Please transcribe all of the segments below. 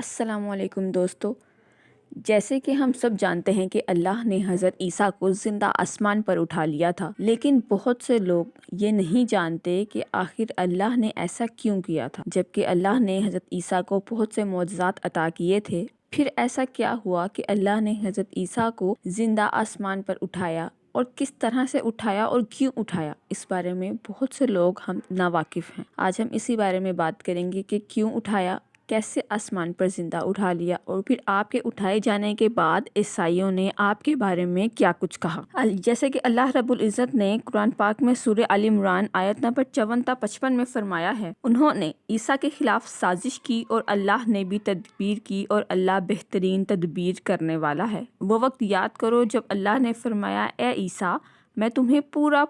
السلام علیکم دوستو، جیسے کہ ہم سب جانتے ہیں کہ اللہ نے حضرت عیسیٰ کو زندہ آسمان پر اٹھا لیا تھا، لیکن بہت سے لوگ یہ نہیں جانتے کہ آخر اللہ نے ایسا کیوں کیا تھا۔ جبکہ اللہ نے حضرت عیسیٰ کو بہت سے معجزات عطا کیے تھے، پھر ایسا کیا ہوا کہ اللہ نے حضرت عیسیٰ کو زندہ آسمان پر اٹھایا، اور کس طرح سے اٹھایا اور کیوں اٹھایا، اس بارے میں بہت سے لوگ ہم ناواقف ہیں۔ آج ہم اسی بارے میں بات کریں گے کہ کیوں اٹھایا، کیسے آسمان پر زندہ اٹھا لیا، اور پھر آپ کے اٹھائے جانے کے بعد عیسائیوں نے آپ کے بارے میں کیا کچھ کہا۔ جیسے کہ اللہ رب العزت نے قرآن پاک میں سورہ آل عمران آیت نمبر 54 تا 55 میں فرمایا ہے، انہوں نے عیسیٰ کے خلاف سازش کی اور اللہ نے بھی تدبیر کی، اور اللہ بہترین تدبیر کرنے والا ہے۔ وہ وقت یاد کرو جب اللہ نے فرمایا، اے عیسیٰ، میں تمہیں پورا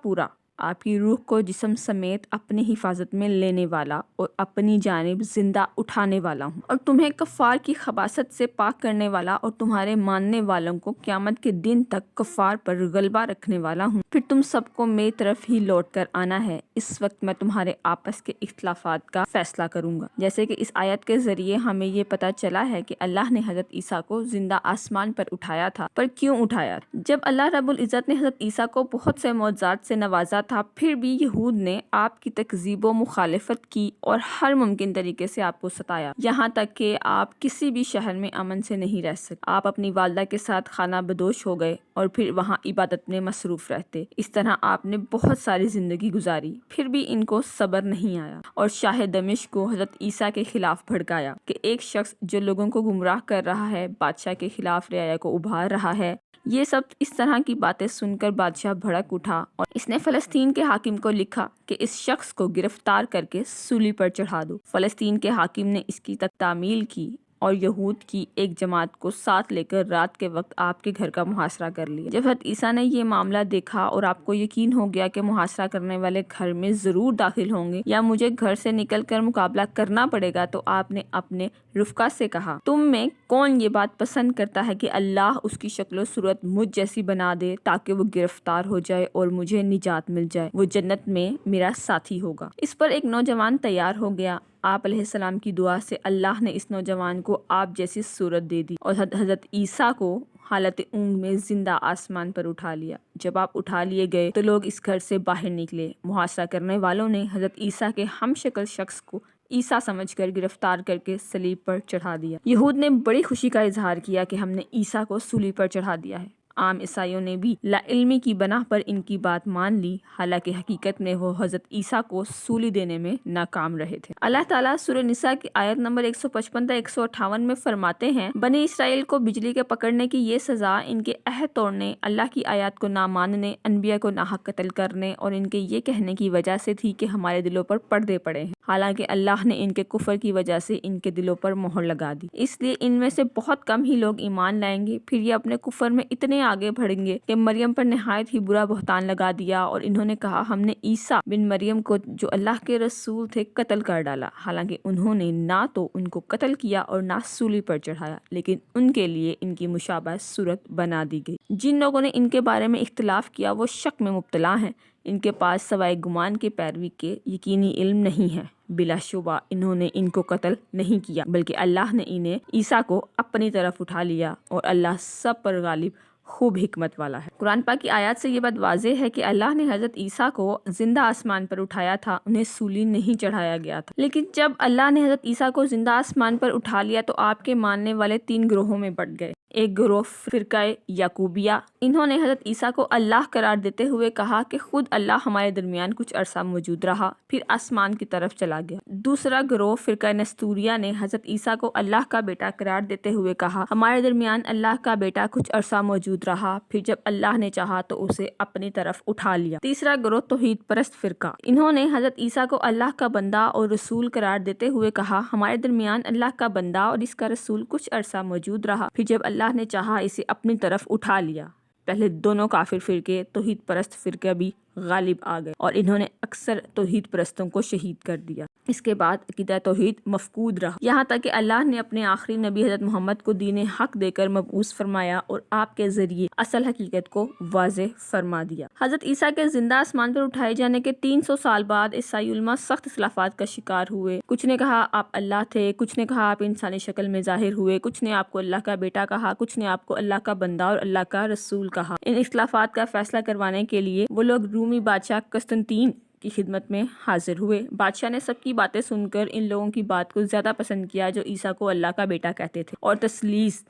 آپ کی روح کو جسم سمیت اپنی حفاظت میں لینے والا اور اپنی جانب زندہ اٹھانے والا ہوں، اور تمہیں کفار کی خباثت سے پاک کرنے والا، اور تمہارے ماننے والوں کو قیامت کے دن تک کفار پر غلبہ رکھنے والا ہوں۔ پھر تم سب کو میری طرف ہی لوٹ کر آنا ہے، اس وقت میں تمہارے آپس کے اختلافات کا فیصلہ کروں گا۔ جیسے کہ اس آیت کے ذریعے ہمیں یہ پتہ چلا ہے کہ اللہ نے حضرت عیسیٰ کو زندہ آسمان پر اٹھایا تھا، پر کیوں اٹھایا؟ جب اللہ رب العزت نے حضرت عیسیٰ کو بہت سے معجزات سے نوازا تھا، پھر بھی یہود نے آپ کی تکذیب و مخالفت کی اور ہر ممکن طریقے سے آپ کو ستایا، یہاں تک کہ آپ کسی بھی شہر میں امن سے نہیں رہ سکتے۔ آپ اپنی والدہ کے ساتھ خانہ بدوش ہو گئے اور پھر وہاں عبادت میں مصروف رہتے۔ اس طرح آپ نے بہت ساری زندگی گزاری، پھر بھی ان کو صبر نہیں آیا، اور شاہ دمشق کو حضرت عیسیٰ کے خلاف بھڑکایا کہ ایک شخص جو لوگوں کو گمراہ کر رہا ہے، بادشاہ کے خلاف رعایا کو ابھار رہا ہے۔ یہ سب اس طرح کی باتیں سن کر بادشاہ بھڑک اٹھا، اور اس نے فلسطین کے حاکم کو لکھا کہ اس شخص کو گرفتار کر کے سولی پر چڑھا دو۔ فلسطین کے حاکم نے اس کی تعمیل کی اور یہود کی ایک جماعت کو ساتھ لے کر رات کے وقت آپ کے گھر کا محاصرہ کر لیا۔ جب حضرت عیسیٰ نے یہ معاملہ دیکھا اور آپ کو یقین ہو گیا کہ محاصرہ کرنے والے گھر میں ضرور داخل ہوں گے یا مجھے گھر سے نکل کر مقابلہ کرنا پڑے گا، تو آپ نے اپنے رفقا سے کہا، تم میں کون یہ بات پسند کرتا ہے کہ اللہ اس کی شکل و صورت مجھ جیسی بنا دے تاکہ وہ گرفتار ہو جائے اور مجھے نجات مل جائے، وہ جنت میں میرا ساتھی ہوگا۔ اس پر ایک نوجوان تیار ہو گیا۔ آپ علیہ السلام کی دعا سے اللہ نے اس نوجوان کو آپ جیسی صورت دے دی، اور حضرت عیسیٰ کو حالت اونگ میں زندہ آسمان پر اٹھا لیا۔ جب آپ اٹھا لیے گئے تو لوگ اس گھر سے باہر نکلے۔ محاصرہ کرنے والوں نے حضرت عیسیٰ کے ہم شکل شخص کو عیسیٰ سمجھ کر گرفتار کر کے صلیب پر چڑھا دیا۔ یہود نے بڑی خوشی کا اظہار کیا کہ ہم نے عیسیٰ کو صلیب پر چڑھا دیا ہے۔ عام عیسائیوں نے بھی لا علمی کی بنا پر ان کی بات مان لی، حالانکہ حقیقت میں وہ حضرت عیسیٰ کو سولی دینے میں ناکام رہے تھے۔ اللہ تعالیٰ سورہ نساء کی آیت نمبر 155 تا 158 میں فرماتے ہیں، بنی اسرائیل کو بجلی کے پکڑنے کی یہ سزا ان کے عہد توڑنے، اللہ کی آیات کو نہ ماننے، انبیاء کو ناحق قتل کرنے اور ان کے یہ کہنے کی وجہ سے تھی کہ ہمارے دلوں پر پردے پڑے ہیں، حالانکہ اللہ نے ان کے کفر کی وجہ سے ان کے دلوں پر مہر لگا دی، اس لیے ان میں سے بہت کم ہی لوگ ایمان لائیں گے۔ پھر یہ اپنے کفر میں اتنے آگے بڑھیں گے کہ مریم پر نہایت ہی برا بہتان لگا دیا، اور انہوں نے کہا، ہم نے عیسیٰ بن مریم کو جو اللہ کے رسول تھے قتل کر ڈالا، حالانکہ انہوں نے نہ تو ان کو قتل کیا اور نہ سولی پر چڑھایا، لیکن ان کے لیے ان کی مشابہ صورت بنا دی گئی۔ جن لوگوں نے ان کے بارے میں اختلاف کیا وہ شک میں مبتلا ہیں، ان کے پاس سوائے گمان کے پیروی کے یقینی علم نہیں ہے۔ بلا شبہ انہوں نے ان کو قتل نہیں کیا، بلکہ اللہ نے انہیں عیسیٰ کو اپنی طرف اٹھا لیا، اور اللہ سب پر غالب خوب حکمت والا ہے۔ قرآن پاک کی آیات سے یہ بات واضح ہے کہ اللہ نے حضرت عیسیٰ کو زندہ آسمان پر اٹھایا تھا، انہیں سولی نہیں چڑھایا گیا تھا۔ لیکن جب اللہ نے حضرت عیسیٰ کو زندہ آسمان پر اٹھا لیا تو آپ کے ماننے والے 3 گروہوں میں بٹ گئے۔ ایک گروہ فرقہ یعقوبیہ، انہوں نے حضرت عیسیٰ کو اللہ قرار دیتے ہوئے کہا کہ خود اللہ ہمارے درمیان کچھ عرصہ موجود رہا، پھر آسمان کی طرف چلا گیا۔ دوسرا گروہ فرقہ نستوریہ نے حضرت عیسیٰ کو اللہ کا بیٹا قرار دیتے ہوئے کہا، ہمارے درمیان اللہ کا بیٹا کچھ عرصہ موجود رہا، پھر جب اللہ نے چاہا تو اسے اپنی طرف اٹھا لیا۔ تیسرا گروہ توحید پرست فرقہ، انہوں نے حضرت عیسیٰ کو اللہ کا بندہ اور رسول قرار دیتے ہوئے کہا، ہمارے درمیان اللہ کا بندہ اور اس کا رسول کچھ عرصہ موجود رہا، پھر جب اللہ نے چاہا اسے اپنی طرف اٹھا لیا۔ پہلے دونوں کافر فرقے توحید پرست فرقہ بھی غالب آ گئے، اور انہوں نے اکثر توحید پرستوں کو شہید کر دیا۔ اس کے بعد عقیدہ توحید مفقود رہا، یہاں تک کہ اللہ نے اپنے آخری نبی حضرت محمد کو دین حق دے کر مبعوث فرمایا اور آپ کے ذریعے اصل حقیقت کو واضح فرما دیا۔ حضرت عیسیٰ کے زندہ آسمان پر اٹھائے جانے کے 300 سال بعد عیسائی علماء سخت اختلافات کا شکار ہوئے۔ کچھ نے کہا آپ اللہ تھے، کچھ نے کہا آپ انسانی شکل میں ظاہر ہوئے، کچھ نے آپ کو اللہ کا بیٹا کہا، کچھ نے آپ کو اللہ کا بندہ اور اللہ کا رسول کہا۔ ان اختلافات کا فیصلہ کروانے کے لیے وہ لوگ رومی بادشاہ قسطنطین کی خدمت میں حاضر ہوئے۔ بادشاہ نے سب کی باتیں سن کر ان لوگوں کی بات کو زیادہ پسند کیا جو عیسیٰ کو اللہ کا بیٹا کہتے تھے اور تثلیث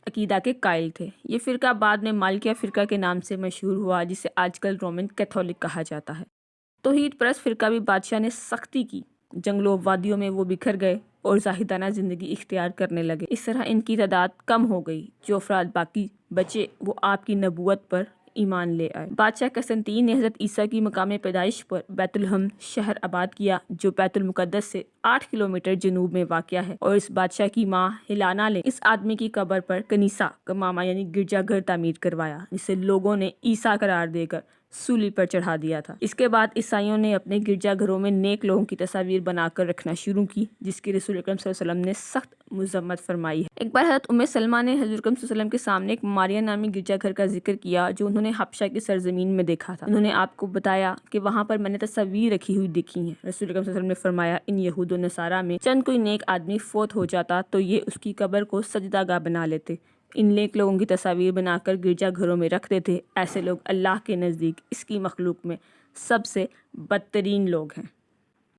عقیدہ کے قائل تھے۔ یہ فرقہ بعد میں مالکیہ فرقہ کے نام سے مشہور ہوا، جسے آج کل رومن کیتھولک کہا جاتا ہے۔ توحید پرست فرقہ بھی بادشاہ نے سختی کی، جنگلوں وادیوں میں وہ بکھر گئے اور زاہدانہ زندگی اختیار کرنے لگے۔ اس طرح ان کی تعداد کم ہو گئی، جو افراد باقی بچے وہ آپ کی نبوت پر ایمان لے آئے۔ بادشاہ قسطنطین نے حضرت عیسیٰ کی مقام پیدائش پر بیت لحم شہر آباد کیا، جو بیت المقدس سے 8 کلومیٹر جنوب میں واقع ہے، اور اس بادشاہ کی ماں ہیلانا نے اس آدمی کی قبر پر کنیسہ کمامہ یعنی گرجا گھر تعمیر کروایا، جسے لوگوں نے عیسیٰ قرار دے کر سولی پر چڑھا دیا تھا۔ اس کے بعد عیسائیوں نے اپنے گرجا گھروں میں نیک لوگوں کی تصاویر بنا کر رکھنا شروع کی، جس کی رسول اکرم صلی اللہ علیہ وسلم نے سخت مذمت فرمائی ہے۔ ایک بار حضرت ام سلمہ نے حضور اکرم صلی اللہ علیہ وسلم کے سامنے ایک ماریا نامی گرجا گھر کا ذکر کیا جو انہوں نے حبشہ کی سرزمین میں دیکھا تھا۔ انہوں نے آپ کو بتایا کہ وہاں پر میں نے تصاویر رکھی ہوئی دیکھی ہیں۔ رسول اکرم صلی اللہ علیہ وسلم نے فرمایا ان یہود و نصارہ میں چند کوئی نیک آدمی فوت ہو جاتا تو یہ اس کی قبر کو سجدہ گاہ بنا لیتے، ان نیک لوگوں کی تصاویر بنا کر گرجا گھروں میں رکھتے تھے۔ ایسے لوگ اللہ کے نزدیک اس کی مخلوق میں سب سے بدترین لوگ ہیں۔